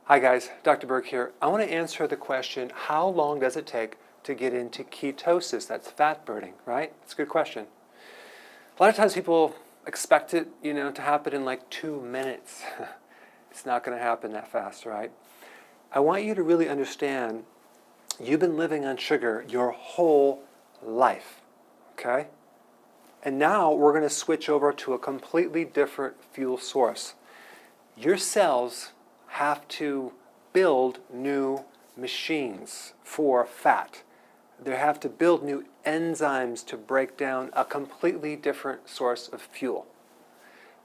Hi guys, Dr. Berg here. I want to answer the question, how long does it take to get into ketosis? That's fat burning, right? It's a good question. A lot of times people expect it, to happen in like 2 minutes. It's not going to happen that fast, right? I want you to really understand you've been living on sugar your whole life, okay? And now we're going to switch over to a completely different fuel source. Your cells have to build new machines for fat. They have to build new enzymes to break down a completely different source of fuel.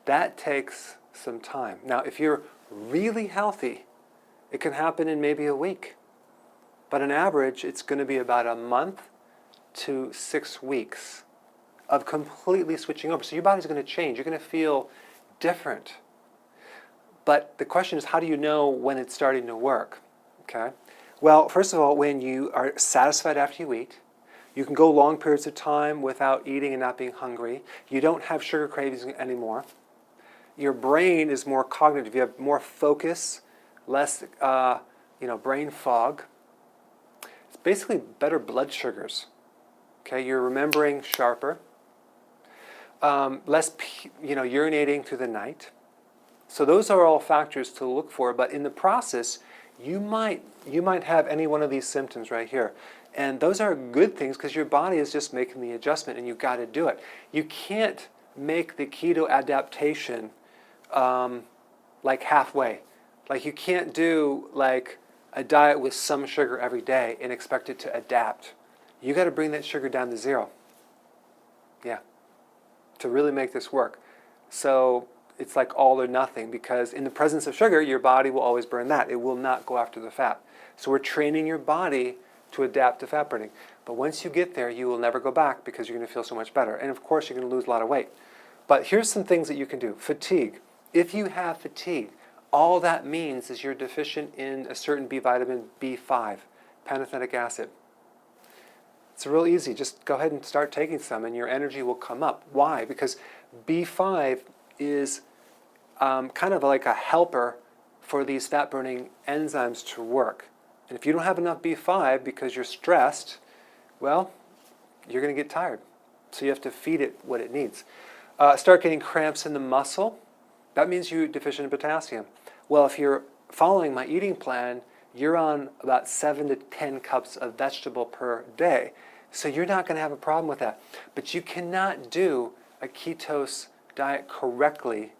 That takes some time. Now, if you're really healthy, it can happen in maybe a week. But on average, it's going to be about a month to 6 weeks of completely switching over. So your body's going to change. You're going to feel different. But the question is, how do you know when it's starting to work? Okay. Well, first of all, when you are satisfied after you eat, you can go long periods of time without eating and not being hungry. You don't have sugar cravings anymore. Your brain is more cognitive. You have more focus, less, brain fog. It's basically better blood sugars. Okay, you're remembering sharper, less, urinating through the night. So those are all factors to look for, but in the process, you might have any one of these symptoms right here. And those are good things because your body is just making the adjustment and you've got to do it. You can't make the keto-adaptation like halfway. Like you can't do like a diet with some sugar every day and expect it to adapt. You got to bring that sugar down to 0. Yeah, to really make this work. So it's like all or nothing, because in the presence of sugar, your body will always burn that. It will not go after the fat. So we're training your body to adapt to fat burning. But once you get there, you will never go back because you're going to feel so much better. And of course, you're going to lose a lot of weight. But here's some things that you can do. Fatigue. If you have fatigue, all that means is you're deficient in a certain B vitamin, B5, pantothenic acid. It's real easy. Just go ahead and start taking some and your energy will come up. Why? Because B5 is kind of like a helper for these fat-burning enzymes to work. And if you don't have enough B5 because you're stressed, well, you're going to get tired. So you have to feed it what it needs. Start getting cramps in the muscle. That means you're deficient in potassium. Well, if you're following my eating plan, you're on about 7 to 10 cups of vegetable per day. So you're not going to have a problem with that. But you cannot do a ketose diet correctly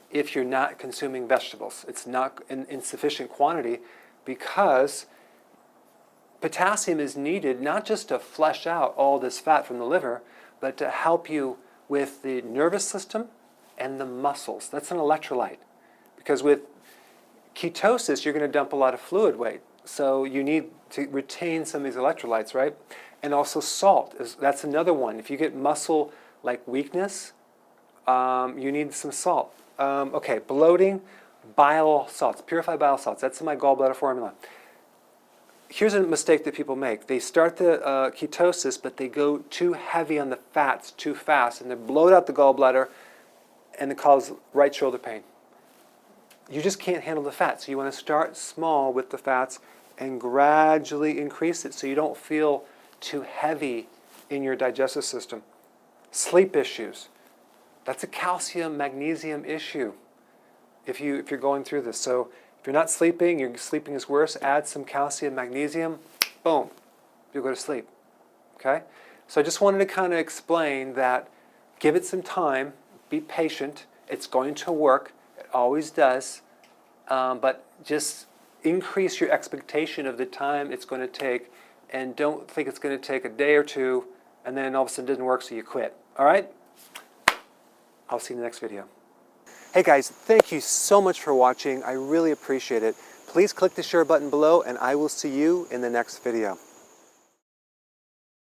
if you're not consuming vegetables. It's not in sufficient quantity because potassium is needed not just to flush out all this fat from the liver, but to help you with the nervous system and the muscles. That's an electrolyte. Because with ketosis, you're going to dump a lot of fluid weight. So you need to retain some of these electrolytes, right? And also salt. That's another one. If you get muscle like weakness, you need some salt. Okay, bloating, bile salts, purified bile salts. That's in my gallbladder formula. Here's a mistake that people make. They start the ketosis, but they go too heavy on the fats too fast, and they bloat out the gallbladder, and it causes right shoulder pain. You just can't handle the fat, so you want to start small with the fats and gradually increase it so you don't feel too heavy in your digestive system. Sleep issues. That's a calcium, magnesium issue if you're going through this. So if you're not sleeping, your sleeping is worse, add some calcium, magnesium, boom, you'll go to sleep. Okay? So I just wanted to kind of explain that give it some time, be patient, it's going to work, it always does, but just increase your expectation of the time it's going to take and don't think it's going to take a day or two and then all of a sudden it doesn't work so you quit. All right? I'll see you in the next video. Hey guys, thank you so much for watching. I really appreciate it. Please click the share button below and I will see you in the next video.